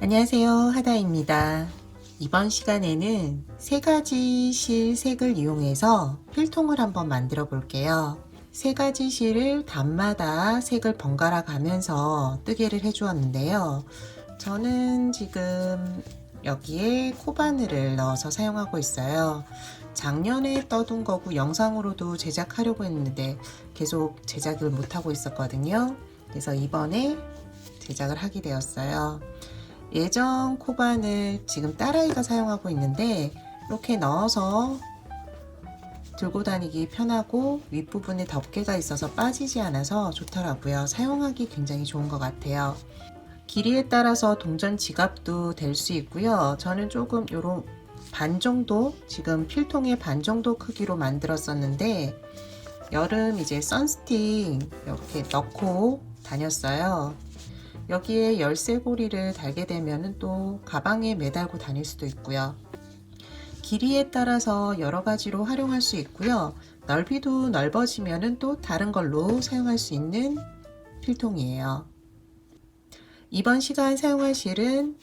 안녕하세요, 하다입니다. 이번 시간에는 세 가지 실 색을 이용해서 필통을 한번 만들어 볼게요. 세 가지 실을 단마다 색을 번갈아 가면서 뜨개를 해 주었는데요. 저는 지금 여기에 코바늘을 넣어서 사용하고 있어요. 작년에 떠둔 거고 영상으로도 제작하려고 했는데 계속 제작을 못하고 있었거든요. 그래서 이번에 제작을 하게 되었어요. 예전 코바늘 지금 딸아이가 사용하고 있는데 이렇게 넣어서 들고 다니기 편하고 윗부분에 덮개가 있어서 빠지지 않아서 좋더라고요. 사용하기 굉장히 좋은 것 같아요. 길이에 따라서 동전 지갑도 될 수 있고요. 저는 조금 요런 반 정도, 지금 필통의 반 정도 크기로 만들었었는데 여름 이제 선스틱 이렇게 넣고 다녔어요. 여기에 열쇠고리를 달게 되면 또 가방에 매달고 다닐 수도 있고요. 길이에 따라서 여러 가지로 활용할 수 있고요. 넓이도 넓어지면 또 다른 걸로 사용할 수 있는 필통이에요. 이번 시간 사용할 실은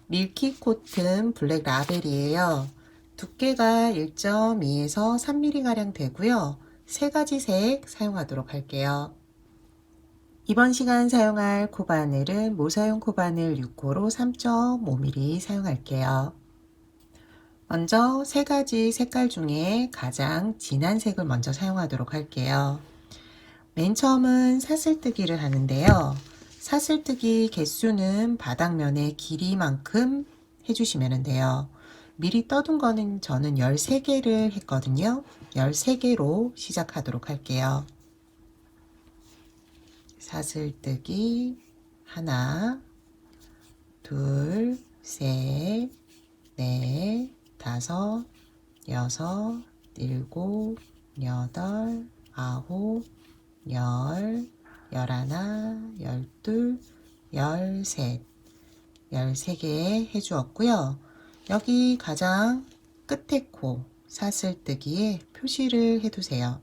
밀키 코튼 블랙 라벨이에요. 두께가 1.2에서 3mm 가량 되고요. 세 가지 색 사용하도록 할게요. 이번 시간 사용할 코바늘은 모사용 코바늘 6호로 3.5mm 사용할게요. 먼저 세 가지 색깔 중에 가장 진한 색을 먼저 사용하도록 할게요. 맨 처음은 사슬뜨기를 하는데요. 사슬뜨기 개수는 바닥면의 길이만큼 해주시면 돼요. 미리 떠둔 거는 저는 13개를 했거든요. 13개로 시작하도록 할게요. 사슬뜨기 하나, 둘, 셋, 넷, 다섯, 여섯, 일곱, 여덟, 아홉, 열, 열하나, 열둘, 열셋, 13개 해주었고요. 여기 가장 끝에 코 사슬뜨기에 표시를 해두세요.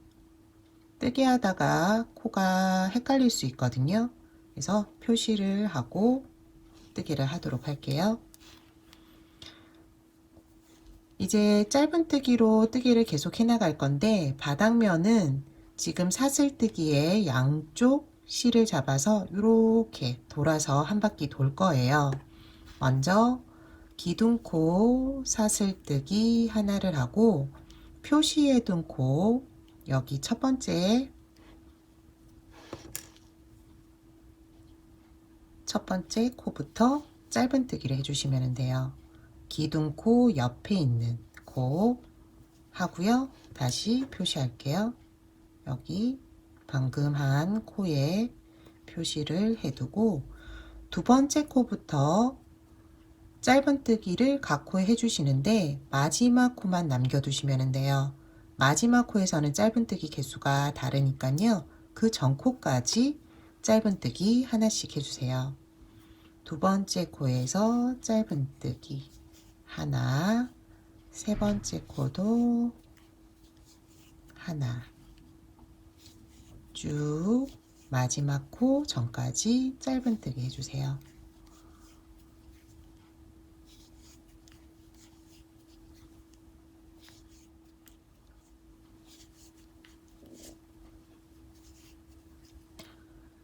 뜨게 하다가 코가 헷갈릴 수 있거든요. 그래서 표시를 하고 뜨기를 하도록 할게요. 이제 짧은뜨기로 뜨기를 계속 해 나갈 건데 바닥면은 지금 사슬뜨기에 양쪽 실을 잡아서 이렇게 돌아서 한 바퀴 돌 거예요. 먼저 기둥코 사슬뜨기 하나를 하고 표시해 둔 코 여기 첫 번째 코부터 짧은뜨기를 해주시면 돼요. 기둥코 옆에 있는 코 하고요. 다시 표시할게요. 여기 방금 한 코에 표시를 해두고 두 번째 코부터 짧은뜨기를 각 코에 해주시는데 마지막 코만 남겨두시면 돼요. 마지막 코에서는 짧은뜨기 개수가 다르니까요. 그 전 코까지 짧은뜨기 하나씩 해주세요. 두 번째 코에서 짧은뜨기 하나, 세 번째 코도 하나, 쭉 마지막 코 전까지 짧은뜨기 해주세요.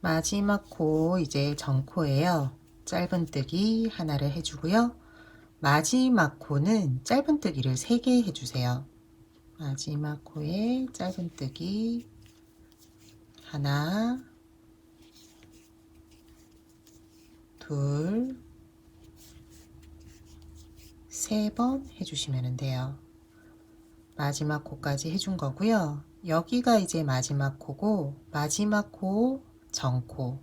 마지막 코 이제 전코예요. 짧은뜨기 하나를 해주고요. 마지막 코는 짧은뜨기를 3개 해주세요. 마지막 코에 짧은뜨기 하나, 둘, 세 번 해주시면 돼요. 마지막 코까지 해준 거고요. 여기가 이제 마지막 코고 마지막 코, 전코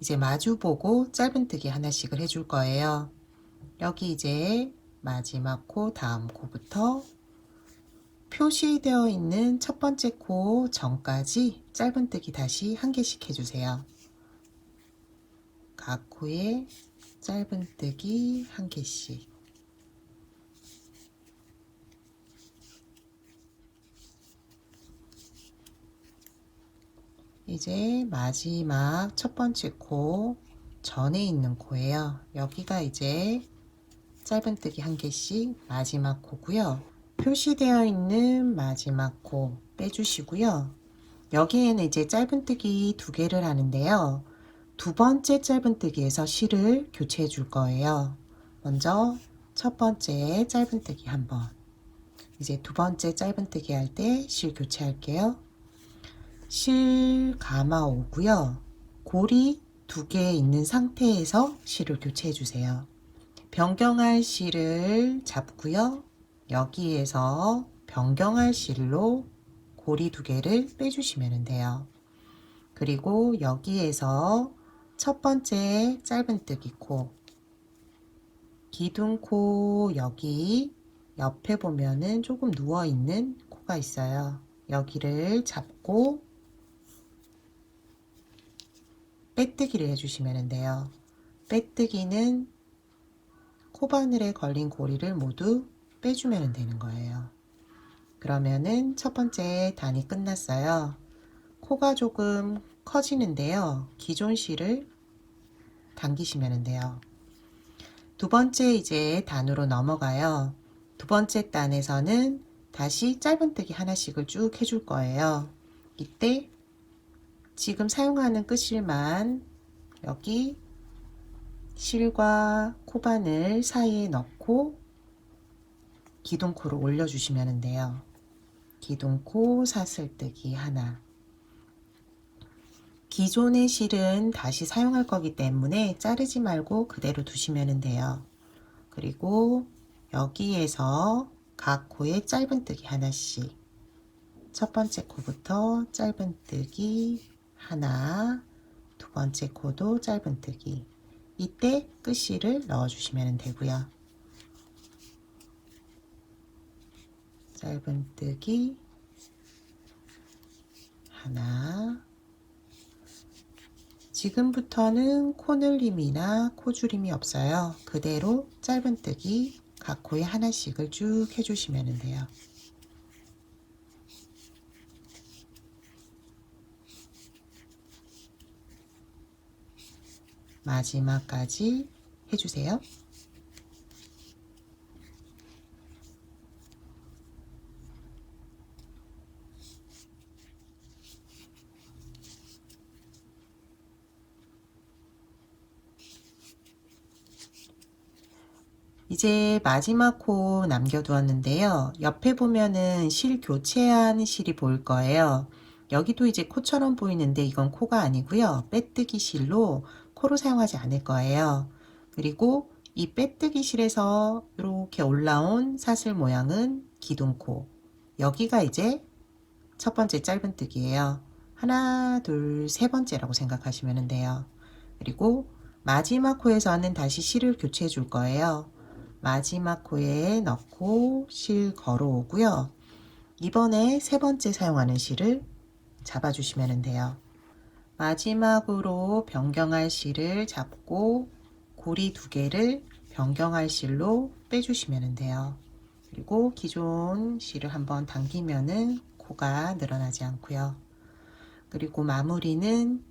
이제 마주보고 짧은뜨기 하나씩을 해줄 거예요. 여기 이제 마지막 코 다음 코부터 표시되어 있는 첫 번째 코 전까지 짧은뜨기 다시 한 개씩 해주세요. 각 코에 짧은뜨기 한 개씩. 이제 마지막 첫 번째 코 전에 있는 코예요. 여기가 이제 짧은뜨기 한 개씩 마지막 코고요. 표시되어 있는 마지막 코 빼주시고요. 여기에는 이제 짧은뜨기 두 개를 하는데요. 두 번째 짧은뜨기에서 실을 교체해 줄 거예요. 먼저 첫 번째 짧은뜨기 한번, 이제 두 번째 짧은뜨기 할 때 실 교체할게요. 실 감아 오고요. 고리 두 개 있는 상태에서 실을 교체해 주세요. 변경할 실을 잡고요. 여기에서 변경할 실로 고리 두 개를 빼주시면 돼요. 그리고 여기에서 첫 번째 짧은뜨기 코, 기둥코 여기 옆에 보면은 조금 누워있는 코가 있어요. 여기를 잡고 빼뜨기를 해주시면 돼요. 빼뜨기는 코바늘에 걸린 고리를 모두 빼주면 되는 거예요. 그러면은 첫 번째 단이 끝났어요. 코가 조금 커지는데요. 기존 실을 당기시면 돼요. 두 번째 이제 단으로 넘어가요. 두 번째 단에서는 다시 짧은뜨기 하나씩을 쭉 해줄 거예요. 이때 지금 사용하는 끝실만 여기 실과 코바늘 사이에 넣고 기둥코를 올려주시면 돼요. 기둥코 사슬뜨기 하나. 기존의 실은 다시 사용할 거기 때문에 자르지 말고 그대로 두시면 돼요. 그리고 여기에서 각 코에 짧은뜨기 하나씩, 첫 번째 코부터 짧은뜨기 하나, 두 번째 코도 짧은뜨기, 이때 끝실을 넣어주시면 되고요. 짧은뜨기 하나. 지금부터는 코늘림이나 코주림이 없어요. 그대로 짧은뜨기 각 코에 하나씩을 쭉 해주시면 돼요. 마지막까지 해주세요. 이제 마지막 코 남겨두었는데요. 옆에 보면은 실 교체한 실이 보일 거예요. 여기도 이제 코처럼 보이는데 이건 코가 아니고요. 빼뜨기 실로 코로 사용하지 않을 거예요. 그리고 이 빼뜨기 실에서 이렇게 올라온 사슬 모양은 기둥코. 여기가 이제 첫 번째 짧은뜨기예요. 하나, 둘, 세 번째라고 생각하시면 돼요. 그리고 마지막 코에서는 다시 실을 교체해 줄 거예요. 마지막 코에 넣고 실 걸어오고요. 이번에 세 번째 사용하는 실을 잡아주시면 돼요. 마지막으로 변경할 실을 잡고 고리 두 개를 변경할 실로 빼주시면 돼요. 그리고 기존 실을 한번 당기면은 코가 늘어나지 않고요. 그리고 마무리는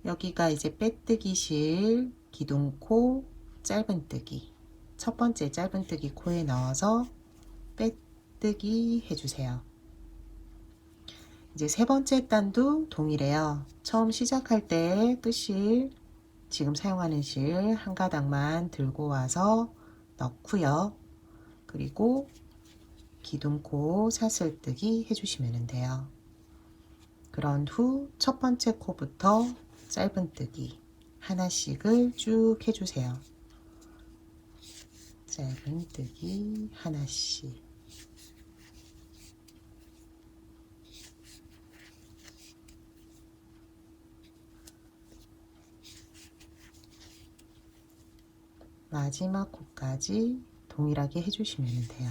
여기가 이제 빼뜨기 실, 기둥코, 짧은뜨기, 첫 번째 짧은뜨기 코에 넣어서 빼뜨기 해주세요. 이제 세 번째 단도 동일해요. 처음 시작할 때 끝실, 지금 사용하는 실 한 가닥만 들고 와서 넣고요. 그리고 기둥코 사슬뜨기 해주시면 돼요. 그런 후 첫 번째 코부터 짧은뜨기 하나씩을 쭉 해주세요. 짧은뜨기 하나씩. 마지막 코까지 동일하게 해주시면 돼요.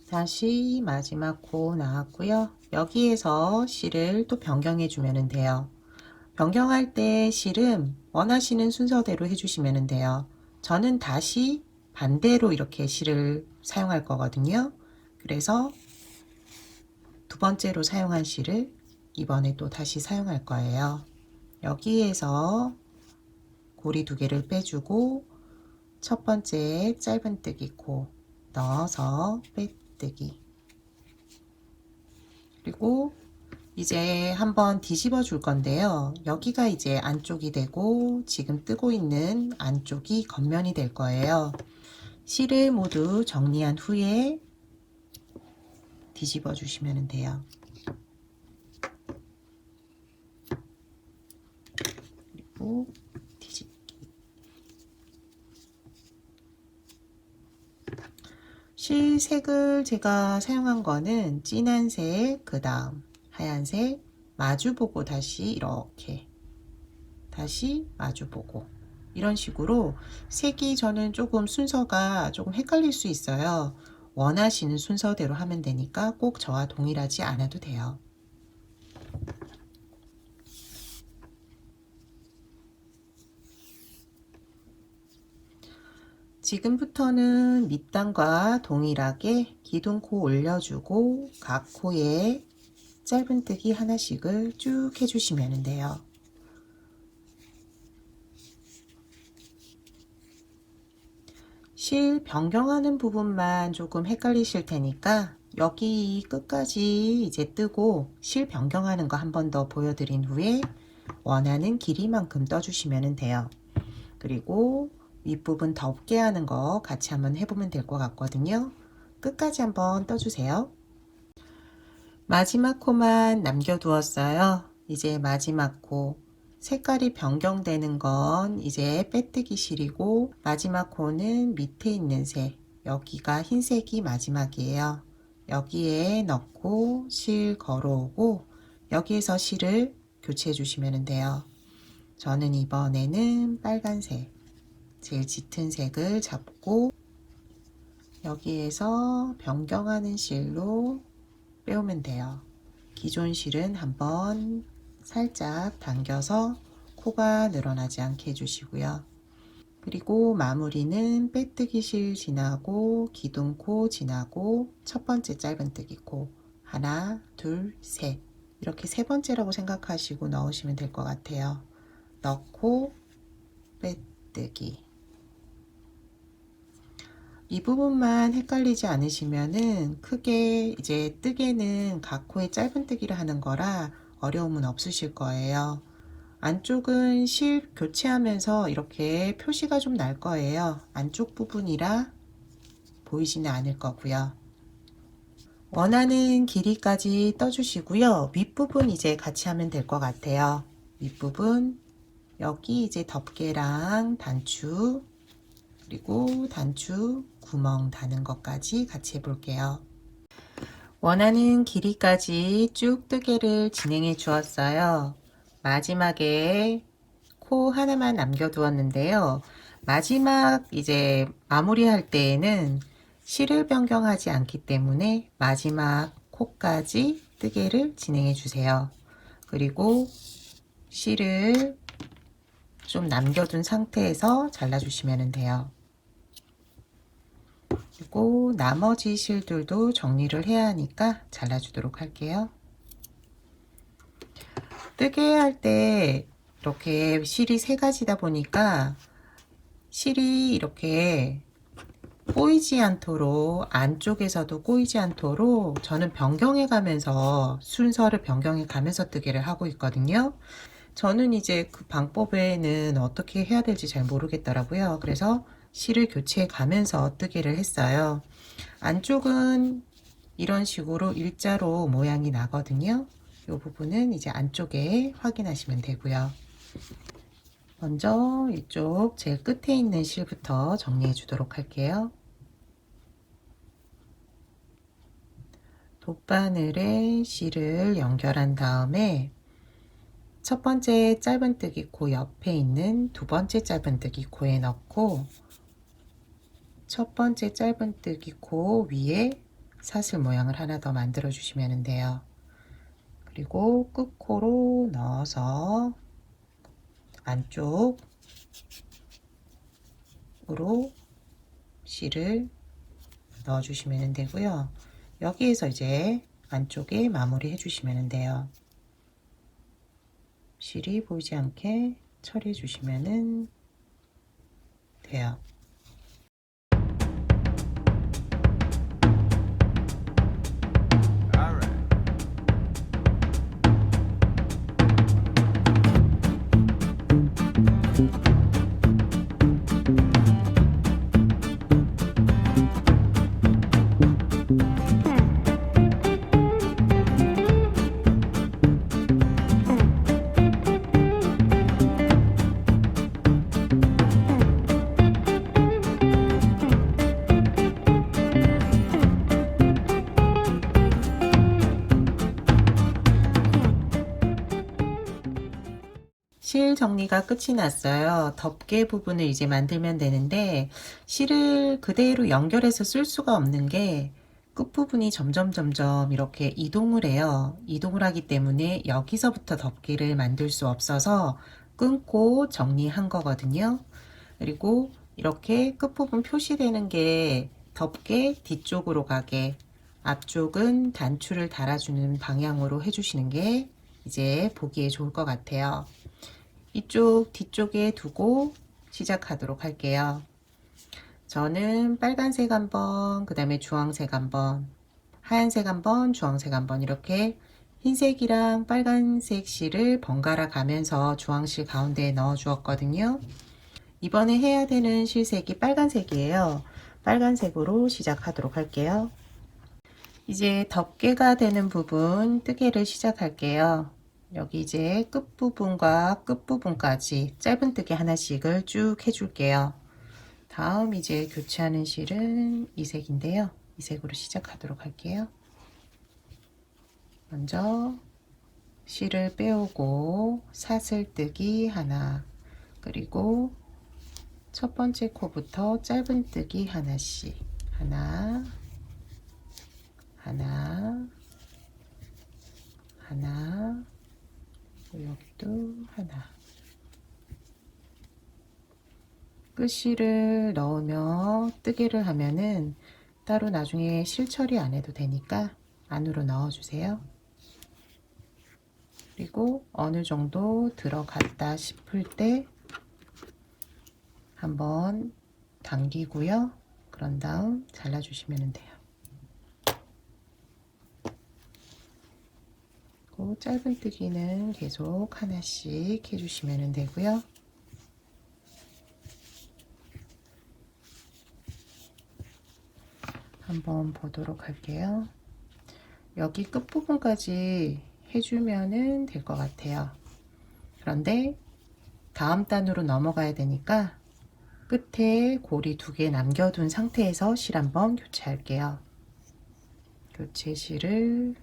다시 마지막 코 나왔고요. 여기에서 실을 또 변경해 주면 돼요. 변경할 때 실은 원하시는 순서대로 해주시면 돼요. 저는 다시 반대로 이렇게 실을 사용할 거거든요. 그래서 두 번째로 사용한 실을 이번에 또 다시 사용할 거예요. 여기에서 고리 두 개를 빼주고 첫 번째 짧은뜨기 코 넣어서 빼뜨기, 그리고 이제 한번 뒤집어 줄 건데요. 여기가 이제 안쪽이 되고 지금 뜨고 있는 안쪽이 겉면이 될 거예요. 실을 모두 정리한 후에 뒤집어 주시면 돼요. 그리고 뒤집기. 실 색을 제가 사용한 거는 진한색, 그 다음 하얀색, 마주보고 다시 이렇게 다시 마주보고, 이런 식으로 색이 저는 조금 순서가 조금 헷갈릴 수 있어요. 원하시는 순서대로 하면 되니까 꼭 저와 동일하지 않아도 돼요. 지금부터는 밑단과 동일하게 기둥코 올려주고 각 코에 짧은뜨기 하나씩을 쭉 해주시면 돼요. 실 변경하는 부분만 조금 헷갈리실 테니까 여기 끝까지 이제 뜨고 실 변경하는 거 한 번 더 보여드린 후에 원하는 길이만큼 떠주시면 돼요. 그리고 윗부분 덮게 하는 거 같이 한번 해보면 될 것 같거든요. 끝까지 한번 떠주세요. 마지막 코만 남겨두었어요. 이제 마지막 코 색깔이 변경되는 건 이제 빼뜨기 실이고, 마지막 코는 밑에 있는 색, 여기가 흰색이 마지막이에요. 여기에 넣고 실 걸어오고 여기에서 실을 교체해 주시면 돼요. 저는 이번에는 빨간색, 제일 짙은 색을 잡고 여기에서 변경하는 실로 빼오면 돼요. 기존 실은 한번 살짝 당겨서 코가 늘어나지 않게 해주시고요. 그리고 마무리는 빼뜨기 실 지나고 기둥코 지나고 첫 번째 짧은뜨기 코 하나, 둘, 셋, 이렇게 세 번째라고 생각하시고 넣으시면 될 것 같아요. 넣고 빼뜨기. 이 부분만 헷갈리지 않으시면은 크게 이제 뜨개는 각 코에 짧은뜨기를 하는 거라 어려움은 없으실 거예요. 안쪽은 실 교체하면서 이렇게 표시가 좀 날 거예요. 안쪽 부분이라 보이지는 않을 거고요. 원하는 길이까지 떠주시고요. 윗부분 이제 같이 하면 될 것 같아요. 윗부분 여기 이제 덮개랑 단추, 그리고 단추 구멍 다는 것까지 같이 해볼게요. 원하는 길이까지 쭉 뜨개를 진행해 주었어요. 마지막에 코 하나만 남겨두었는데요. 마지막 이제 마무리할 때에는 실을 변경하지 않기 때문에 마지막 코까지 뜨개를 진행해 주세요. 그리고 실을 좀 남겨둔 상태에서 잘라주시면 돼요. 그리고 나머지 실들도 정리를 해야 하니까 잘라주도록 할게요. 뜨개 할 때 이렇게 실이 세 가지다 보니까 실이 이렇게 꼬이지 않도록, 안쪽에서도 꼬이지 않도록 저는 변경해 가면서 순서를 변경해 가면서 뜨개를 하고 있거든요. 저는 이제 그 방법에는 어떻게 해야 될지 잘 모르겠더라고요. 그래서 실을 교체해 가면서 뜨개를 했어요. 안쪽은 이런 식으로 일자로 모양이 나거든요. 이 부분은 이제 안쪽에 확인하시면 되고요. 먼저 이쪽 제일 끝에 있는 실부터 정리해 주도록 할게요. 돗바늘에 실을 연결한 다음에 첫 번째 짧은뜨기 코 옆에 있는 두 번째 짧은뜨기 코에 넣고 첫 번째 짧은뜨기 코 위에 사슬 모양을 하나 더 만들어 주시면 돼요. 그리고 끝코로 넣어서 안쪽으로 실을 넣어주시면 되고요. 여기에서 이제 안쪽에 마무리 해주시면 돼요. 실이 보이지 않게 처리해 주시면 돼요. 실 정리가 끝이 났어요. 덮개 부분을 이제 만들면 되는데 실을 그대로 연결해서 쓸 수가 없는 게 끝부분이 점점 이렇게 이동을 해요. 이동을 하기 때문에 여기서부터 덮개를 만들 수 없어서 끊고 정리한 거거든요. 그리고 이렇게 끝부분 표시되는 게 덮개 뒤쪽으로 가게, 앞쪽은 단추를 달아주는 방향으로 해주시는 게 이제 보기에 좋을 것 같아요. 이쪽 뒤쪽에 두고 시작하도록 할게요. 저는 빨간색 한번, 그 다음에 주황색 한번, 하얀색 한번, 주황색 한번 이렇게 흰색이랑 빨간색 실을 번갈아 가면서 주황실 가운데에 넣어 주었거든요. 이번에 해야 되는 실색이 빨간색이에요. 빨간색으로 시작하도록 할게요. 이제 덮개가 되는 부분 뜨개를 시작할게요. 여기 이제 끝부분과 끝부분까지 짧은 뜨개 하나씩을 쭉 해줄게요. 다음 이제 교체하는 실은 이 색인데요. 이 색으로 시작하도록 할게요. 먼저 실을 빼오고 사슬뜨기 하나, 그리고 첫 번째 코부터 짧은뜨기 하나씩, 하나, 하나, 하나, 여기도 하나. 끝실을 넣으며 뜨개를 하면은 따로 나중에 실 처리 안 해도 되니까 안으로 넣어 주세요. 그리고 어느 정도 들어갔다 싶을 때 한번 당기고요. 그런 다음 잘라 주시면 돼요. 그리고 짧은뜨기는 계속 하나씩 해주시면 되고요. 한번 보도록 할게요. 여기 끝부분까지 해주면 될 것 같아요. 그런데 다음 단으로 넘어가야 되니까 끝에 고리 2개 남겨둔 상태에서 실 한번 교체할게요. 교체 실을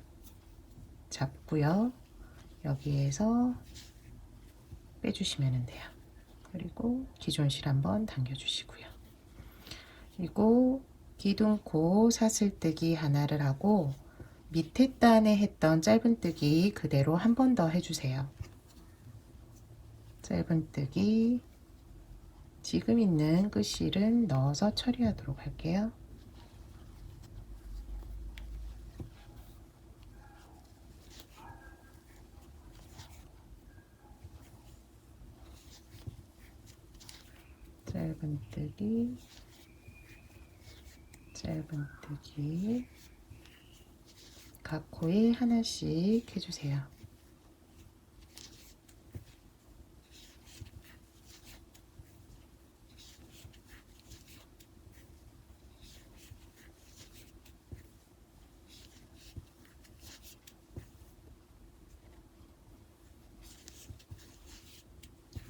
잡고요. 여기에서 빼주시면 돼요. 그리고 기존 실 한번 당겨주시고요. 그리고 기둥코 사슬뜨기 하나를 하고 밑에 단에 했던 짧은뜨기 그대로 한 번 더 해주세요. 짧은뜨기 지금 있는 끝실은 넣어서 처리하도록 할게요. 짧은뜨기, 짧은뜨기, 각 코에 하나씩 해주세요.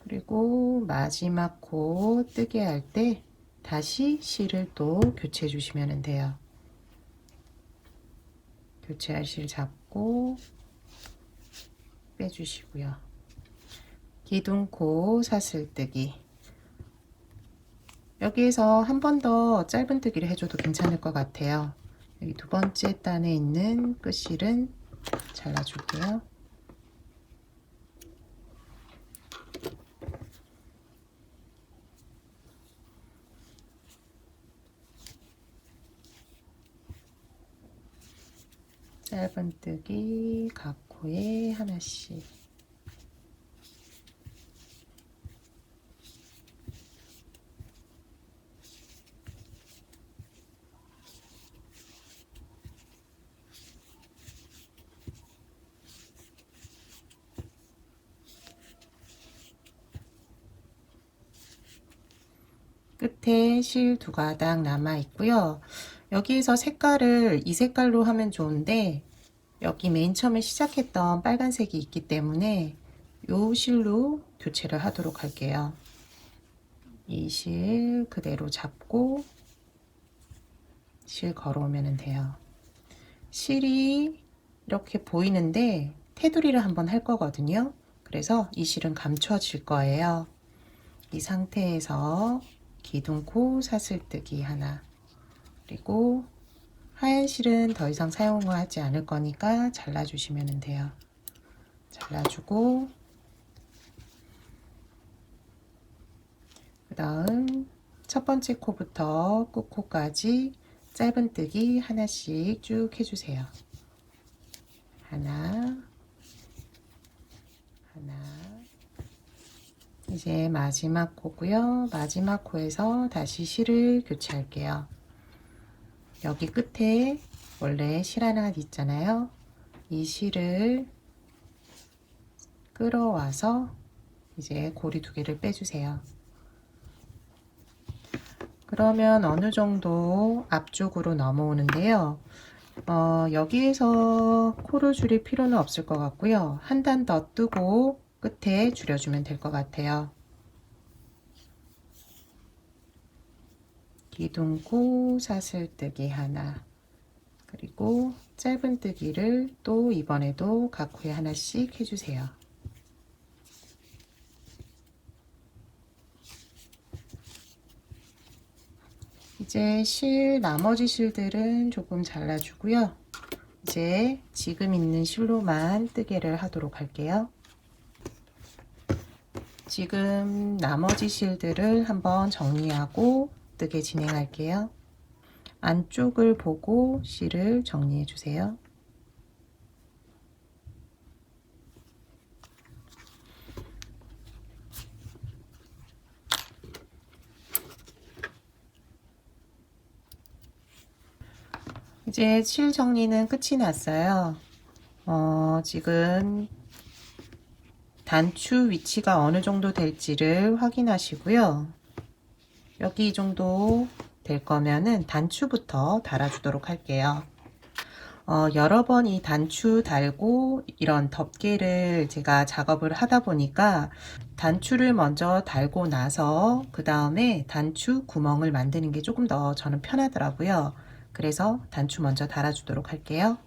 그리고 마지막 코 뜨게 할 때 다시 실을 또 교체해 주시면 돼요. 교체할 실 잡고 빼주시고요. 기둥코 사슬뜨기, 여기에서 한 번 더 짧은뜨기를 해줘도 괜찮을 것 같아요. 여기 두 번째 단에 있는 끝실은 잘라줄게요. 짧은뜨기 각 코에 하나씩. 끝에 실 2가닥 남아 있고요. 여기에서 색깔을 이 색깔로 하면 좋은데 여기 맨 처음에 시작했던 빨간색이 있기 때문에 이 실로 교체를 하도록 할게요. 이 실 그대로 잡고 실 걸어오면 돼요. 실이 이렇게 보이는데 테두리를 한번 할 거거든요. 그래서 이 실은 감춰질 거예요. 이 상태에서 기둥코 사슬뜨기 하나, 그리고 하얀 실은 더 이상 사용을 하지 않을 거니까 잘라주시면 돼요. 잘라주고 그 다음 첫 번째 코부터 끝코까지 짧은뜨기 하나씩 쭉 해주세요. 하나, 하나. 이제 마지막 코고요. 마지막 코에서 다시 실을 교체할게요. 여기 끝에 원래 실 하나 있잖아요. 이 실을 끌어와서 이제 고리 2개를 빼주세요. 그러면 어느 정도 앞쪽으로 넘어오는데요. 여기에서 코를 줄일 필요는 없을 것 같고요. 한 단 더 뜨고 끝에 줄여주면 될 것 같아요. 기둥코 사슬뜨기 하나, 그리고 짧은뜨기를 또 이번에도 각 코에 하나씩 해주세요. 이제 나머지 실들은 조금 잘라주고요. 이제 지금 있는 실로만 뜨개를 하도록 할게요. 지금 나머지 실들을 한번 정리하고 뜨개 진행할게요. 안쪽을 보고 실을 정리해 주세요. 이제 실 정리는 끝이 났어요. 지금 단추 위치가 어느 정도 될지를 확인하시고요. 여기 이 정도 될 거면은 단추부터 달아주도록 할게요. 여러 번 이 단추 달고 이런 덮개를 제가 작업을 하다 보니까 단추를 먼저 달고 나서 그 다음에 단추 구멍을 만드는 게 조금 더 저는 편하더라고요. 그래서 단추 먼저 달아주도록 할게요.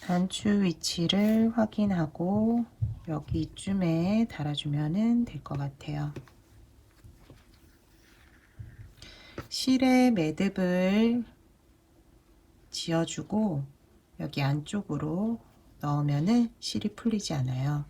단추 위치를 확인하고 여기 이쯤에 달아주면 될 것 같아요. 실에 매듭을 지어주고 여기 안쪽으로 넣으면은 실이 풀리지 않아요.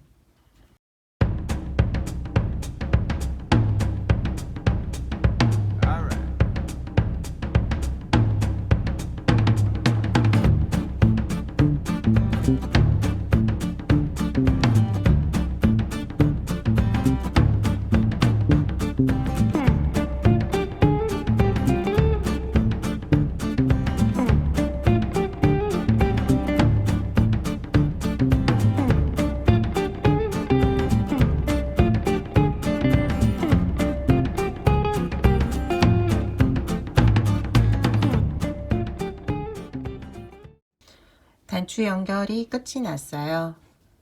단추 연결이 끝이 났어요.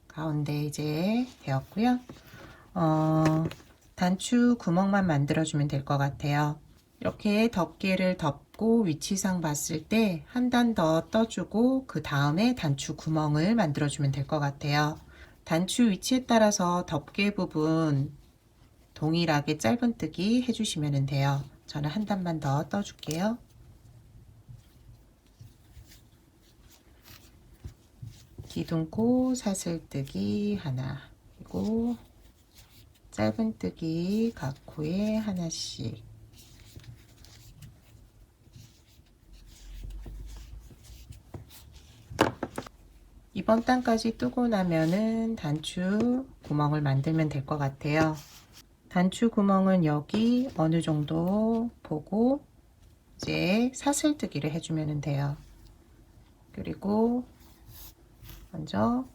가운데 이제 되었고요. 단추 구멍만 만들어주면 될 것 같아요. 이렇게 덮개를 덮고 위치상 봤을 때 한 단 더 떠주고 그 다음에 단추 구멍을 만들어주면 될 것 같아요. 단추 위치에 따라서 덮개 부분 동일하게 짧은뜨기 해주시면 돼요. 저는 한 단만 더 떠줄게요. 기둥코 사슬뜨기 하나, 그리고 짧은뜨기 각 코에 하나씩. 이번 단까지 뜨고 나면은 단추 구멍을 만들면 될 것 같아요. 단추 구멍은 여기 어느 정도 보고 이제 사슬뜨기를 해주면 돼요. 그리고 먼저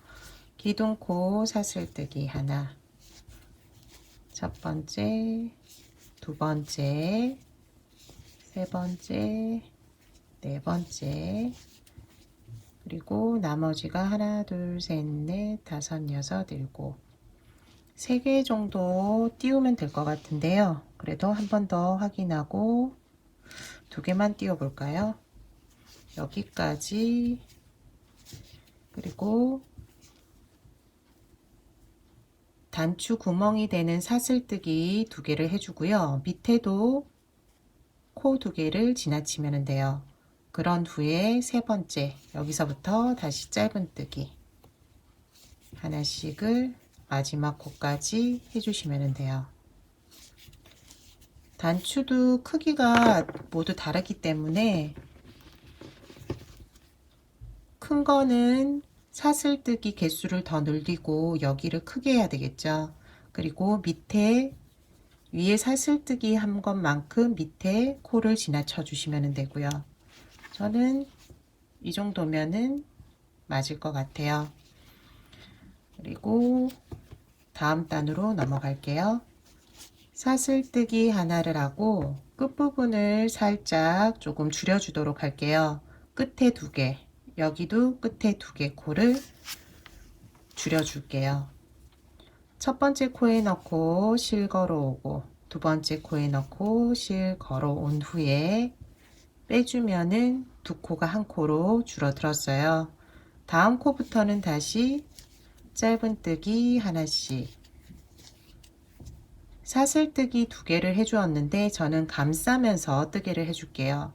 기둥코 사슬뜨기 하나, 첫 번째, 두 번째, 세 번째, 네 번째, 그리고 나머지가 하나, 둘, 셋, 넷, 다섯, 여섯, 일곱, 3개 정도 띄우면 될 것 같은데요. 그래도 한 번 더 확인하고 2개만 띄워 볼까요? 여기까지, 그리고 단추 구멍이 되는 사슬뜨기 2개를 해주고요. 밑에도 코 2개를 지나치면 돼요. 그런 후에 세 번째, 여기서부터 다시 짧은뜨기 하나씩을 마지막 코까지 해주시면 돼요. 단추도 크기가 모두 다르기 때문에 큰 거는 사슬뜨기 개수를 더 늘리고 여기를 크게 해야 되겠죠. 그리고 밑에 위에 사슬뜨기 한 것만큼 밑에 코를 지나쳐 주시면 되고요. 저는 이 정도면은 맞을 것 같아요. 그리고 다음 단으로 넘어갈게요. 사슬뜨기 하나를 하고 끝부분을 살짝 조금 줄여주도록 할게요. 끝에 2개, 여기도 끝에 2개 코를 줄여줄게요. 첫 번째 코에 넣고 실 걸어오고, 두 번째 코에 넣고 실 걸어온 후에 빼주면은 2코가 한 코로 줄어들었어요. 다음 코부터는 다시 짧은뜨기 하나씩, 사슬뜨기 2개를 해주었는데 저는 감싸면서 뜨개를 해줄게요.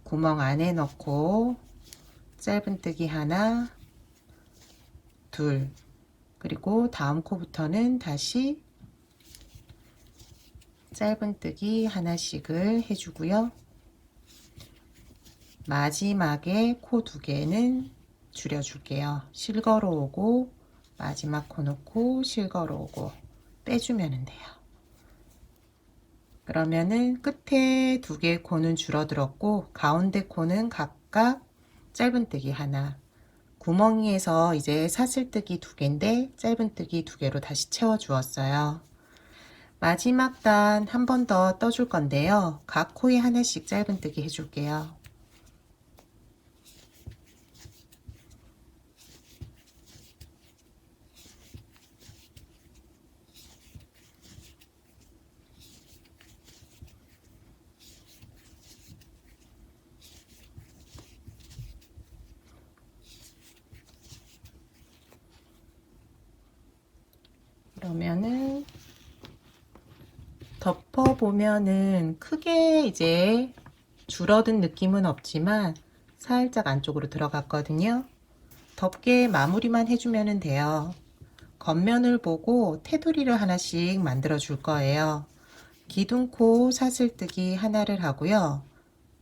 구멍 안에 넣고 짧은뜨기 하나, 둘, 그리고 다음 코부터는 다시 짧은뜨기 하나씩을 해주고요. 마지막에 코 2개는 줄여줄게요. 실 걸어오고 마지막 코 넣고 실 걸어오고 빼주면 돼요. 그러면은 끝에 2개 코는 줄어들었고 가운데 코는 각각 짧은뜨기 하나, 구멍이에서 이제 사슬뜨기 2개인데 짧은뜨기 2개로 다시 채워 주었어요. 마지막 단 한 번 더 떠줄 건데요. 각 코에 하나씩 짧은뜨기 해줄게요. 그러면은 덮어 보면은 크게 이제 줄어든 느낌은 없지만 살짝 안쪽으로 들어갔거든요. 덮개 마무리만 해주면 돼요. 겉면을 보고 테두리를 하나씩 만들어 줄 거예요. 기둥코 사슬뜨기 하나를 하고요.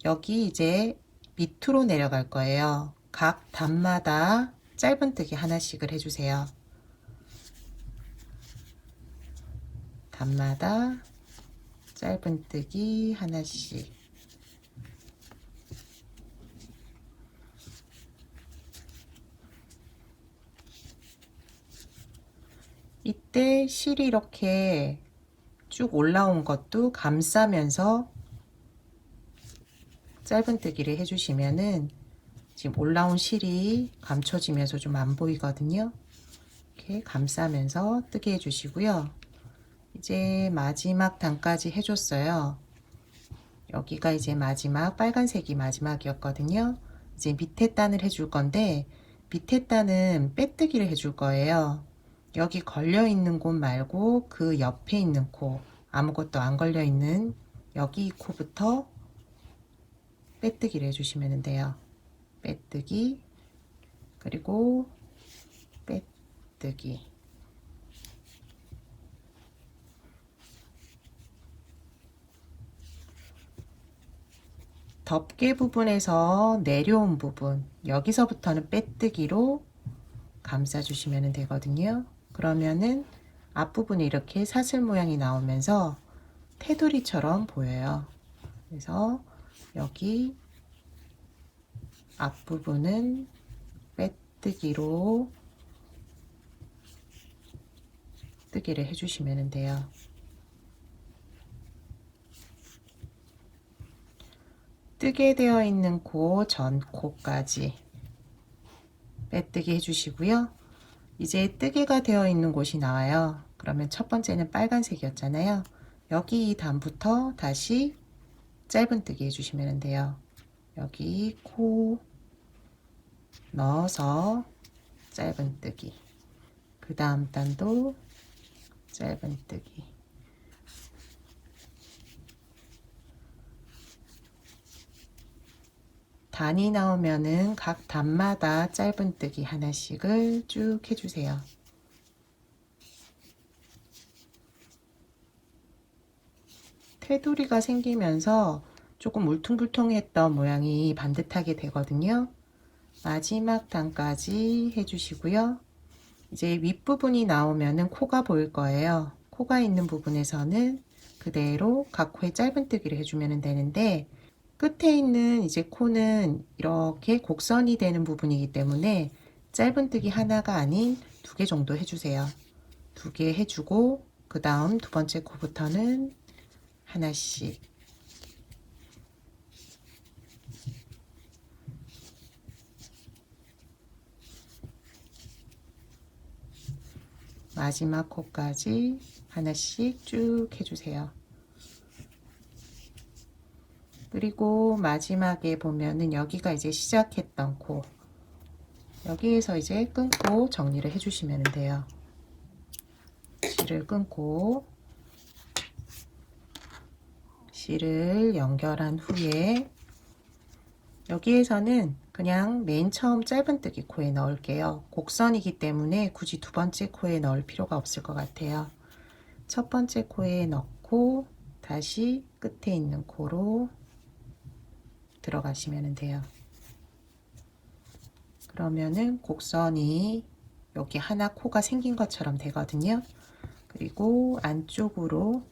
여기 이제 밑으로 내려갈 거예요. 각 단마다 짧은뜨기 하나씩을 해주세요. 단마다 짧은뜨기 하나씩. 이때 실이 이렇게 쭉 올라온 것도 감싸면서 짧은뜨기를 해주시면은 지금 올라온 실이 감춰지면서 좀 안 보이거든요. 이렇게 감싸면서 뜨게 해주시고요. 이제 마지막 단까지 해줬어요. 여기가 이제 마지막 빨간색이 마지막이었거든요. 이제 밑에 단을 해줄 건데 밑에 단은 빼뜨기를 해줄 거예요. 여기 걸려 있는 곳 말고 그 옆에 있는 코, 아무것도 안 걸려 있는 여기 코부터 빼뜨기를 해주시면 돼요. 빼뜨기, 그리고 빼뜨기. 덮개 부분에서 내려온 부분, 여기서부터는 빼뜨기로 감싸주시면 되거든요. 그러면은 앞부분이 이렇게 사슬 모양이 나오면서 테두리처럼 보여요. 그래서 여기 앞부분은 빼뜨기로 뜨기를 해주시면 돼요. 뜨게 되어 있는 코 전코까지 빼뜨기 해주시고요. 이제 뜨개가 되어 있는 곳이 나와요. 그러면 첫 번째는 빨간색이었잖아요. 여기 이 단부터 다시 짧은뜨기 해주시면 돼요. 여기 코 넣어서 짧은뜨기, 그 다음 단도 짧은뜨기, 단이 나오면은 각 단마다 짧은뜨기 하나씩을 쭉 해주세요. 테두리가 생기면서 조금 울퉁불퉁했던 모양이 반듯하게 되거든요. 마지막 단까지 해주시고요. 이제 윗부분이 나오면은 코가 보일 거예요. 코가 있는 부분에서는 그대로 각 코에 짧은뜨기를 해주면 되는데, 끝에 있는 이제 코는 이렇게 곡선이 되는 부분이기 때문에 짧은뜨기 하나가 아닌 2개 정도 해주세요. 2개 해주고 그 다음 두 번째 코부터는 하나씩, 마지막 코까지 하나씩 쭉 해주세요. 그리고 마지막에 보면은 여기가 이제 시작했던 코, 여기에서 이제 끊고 정리를 해주시면 돼요. 실을 끊고 실을 연결한 후에 여기에서는 그냥 맨 처음 짧은뜨기 코에 넣을게요. 곡선이기 때문에 굳이 두 번째 코에 넣을 필요가 없을 것 같아요. 첫 번째 코에 넣고 다시 끝에 있는 코로 들어가시면 돼요. 그러면은 곡선이 여기 하나 코가 생긴 것처럼 되거든요. 그리고 안쪽으로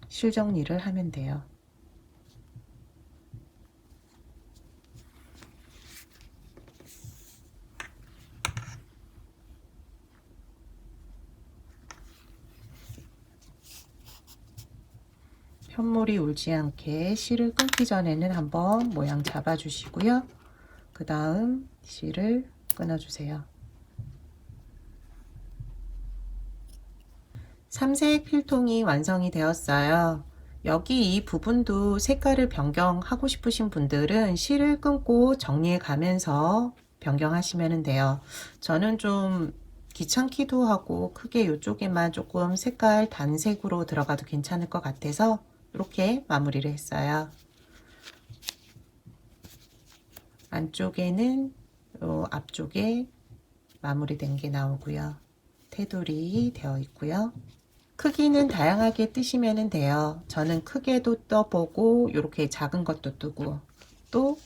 실 정리를 하면 돼요. 편물이 울지 않게 실을 끊기 전에는 한번 모양 잡아 주시고요. 그 다음 실을 끊어 주세요. 3색 필통이 완성이 되었어요. 여기 이 부분도 색깔을 변경하고 싶으신 분들은 실을 끊고 정리해 가면서 변경하시면 돼요. 저는 좀 귀찮기도 하고 크게 이쪽에만 조금 색깔 단색으로 들어가도 괜찮을 것 같아서 이렇게 마무리를 했어요. 안쪽에는 요 앞쪽에 마무리된 게 나오고요. 테두리 되어 있고요. 크기는 다양하게 뜨시면 돼요. 저는 크게도 떠보고 이렇게 작은 것도 뜨고 또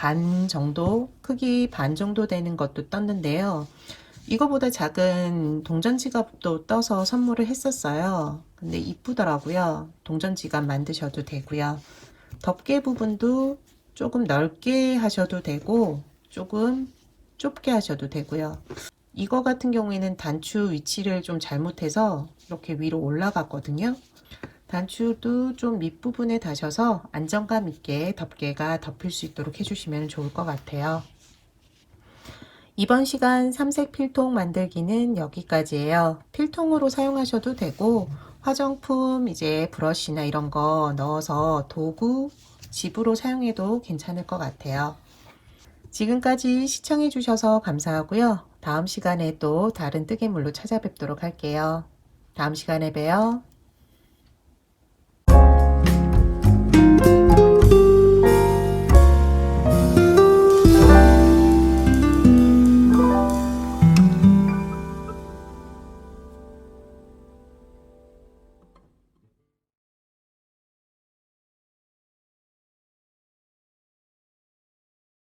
반 정도, 크기 반 정도 되는 것도 떴는데요. 이거보다 작은 동전 지갑도 떠서 선물을 했었어요. 근데 이쁘더라고요. 동전 지갑 만드셔도 되고요. 덮개 부분도 조금 넓게 하셔도 되고 조금 좁게 하셔도 되고요. 이거 같은 경우에는 단추 위치를 좀 잘못해서 이렇게 위로 올라갔거든요. 단추도 좀 밑부분에 다셔서 안정감 있게 덮개가 덮일 수 있도록 해주시면 좋을 것 같아요. 이번 시간 삼색 필통 만들기는 여기까지예요. 필통으로 사용하셔도 되고 화장품 이제 브러쉬나 이런 거 넣어서 도구 집으로 사용해도 괜찮을 것 같아요. 지금까지 시청해 주셔서 감사하고요. 다음 시간에 또 다른 뜨개물로 찾아뵙도록 할게요. 다음 시간에 봬요.